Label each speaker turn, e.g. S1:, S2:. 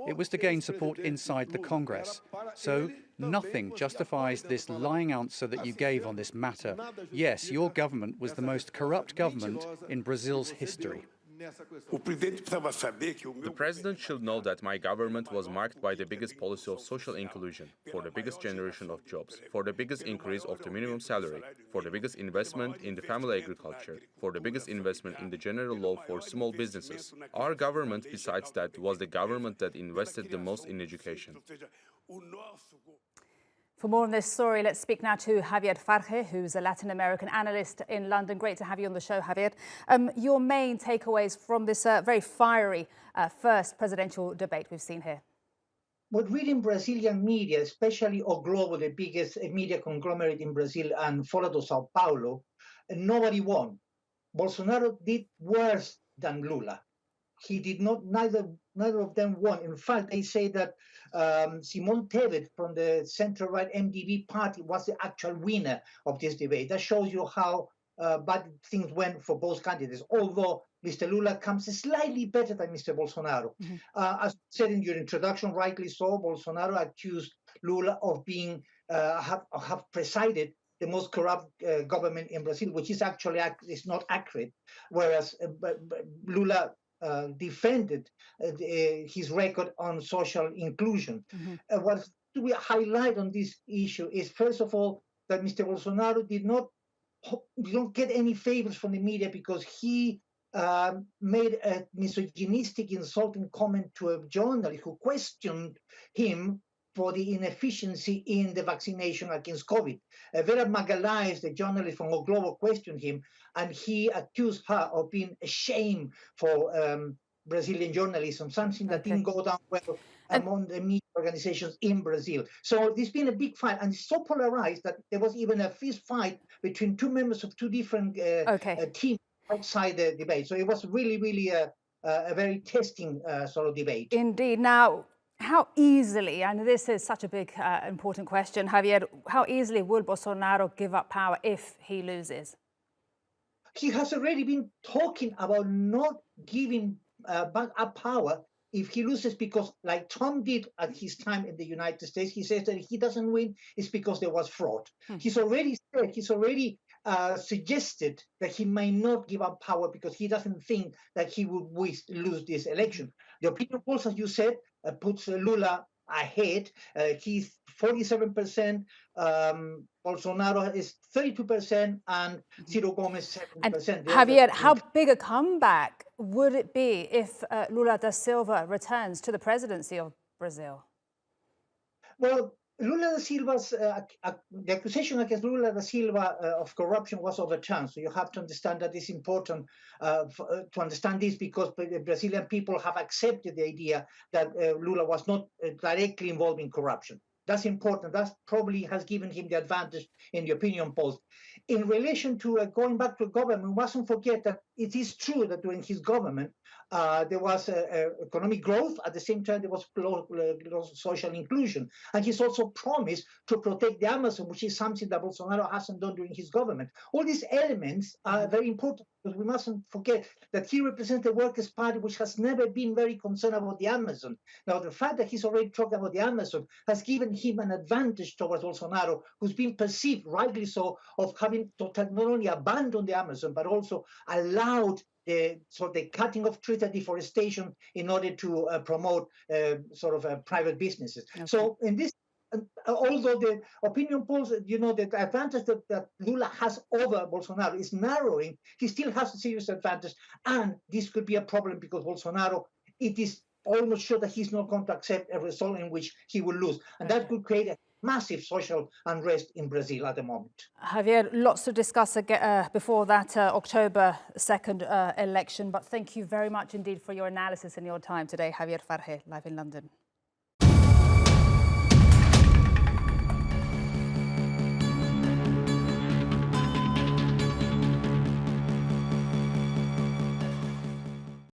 S1: It was to gain support inside the Congress. So nothing justifies this lying answer that you gave on this matter. Yes, your government was the most corrupt government in Brazil's history.
S2: The president should know that my government was marked by the biggest policy of social inclusion, for the biggest generation of jobs, for the biggest increase of the minimum salary, for the biggest investment in the family agriculture, for the biggest investment in the general law for small businesses. Our government, besides that, was the government that invested the most in education.
S3: For more on this story, let's speak now to Javier Farje, who's a Latin American analyst in London. Great to have you on the show, Javier. Your main takeaways from this very fiery first presidential debate we've seen here?
S4: But reading Brazilian media, especially O Globo, the biggest media conglomerate in Brazil, and Fora do Sao Paulo, nobody won. Bolsonaro did worse than Lula. He did not, neither of them won. In fact, they say that Simon Tebet from the center-right MDB party was the actual winner of this debate. That shows you how bad things went for both candidates, although Mr. Lula comes slightly better than Mr. Bolsonaro. As said in your introduction, rightly so, Bolsonaro accused Lula of being have presided the most corrupt government in Brazil, which is actually is not accurate, whereas Lula defended his record on social inclusion. What we highlight on this issue is, first of all, that Mr. Bolsonaro did not get any favors from the media because he made a misogynistic, insulting comment to a journalist who questioned him for the inefficiency in the vaccination against COVID. Vera Magalhães, the journalist from O Globo, questioned him, and he accused her of being ashamed for Brazilian journalism, something that didn't go down well among the media organizations in Brazil. So there's been a big fight, and it's so polarized that there was even a fist fight between two members of two different teams outside the debate. So it was really, really a very testing sort of debate.
S3: Indeed. Now, how easily, and this is such a big, important question, Javier, how easily will Bolsonaro give up power if he loses?
S4: He has already been talking about not giving back up power if he loses, because like Trump did at his time in the United States, he says that if he doesn't win, it's because there was fraud. He's already suggested that he may not give up power because he doesn't think that he would lose this election. The opinion polls, as you said, puts Lula ahead. He's 47%, Bolsonaro is 32%, and Ciro Gomes 7%.
S3: And Javier, how big a comeback would it be if Lula da Silva returns to the presidency of Brazil?
S4: Well, Lula da Silva's the accusation against Lula da Silva of corruption was overturned. So you have to understand that it's important to understand this, because the Brazilian people have accepted the idea that Lula was not directly involved in corruption. That's important. That probably has given him the advantage in the opinion polls. In relation to going back to government, we mustn't forget that it is true that during his government, there was economic growth. At the same time, there was social inclusion. And he's also promised to protect the Amazon, which is something that Bolsonaro hasn't done during his government. All these elements are very important, because we mustn't forget that he represents the Workers' Party, which has never been very concerned about the Amazon. Now, the fact that he's already talking about the Amazon has given him an advantage towards Bolsonaro, who's been perceived, rightly so, of having not only abandoned the Amazon, but also allowed the cutting of trees and deforestation in order to promote private businesses. Okay. So in this, although the opinion polls, the advantage that Lula has over Bolsonaro is narrowing, he still has a serious advantage. And this could be a problem because Bolsonaro, it is almost sure that he's not going to accept a result in which he will lose. And that could create a massive social unrest in Brazil at the moment.
S3: Javier, lots to discuss before that October 2nd election, but thank you very much indeed for your analysis and your time today. Javier Farje, live in London.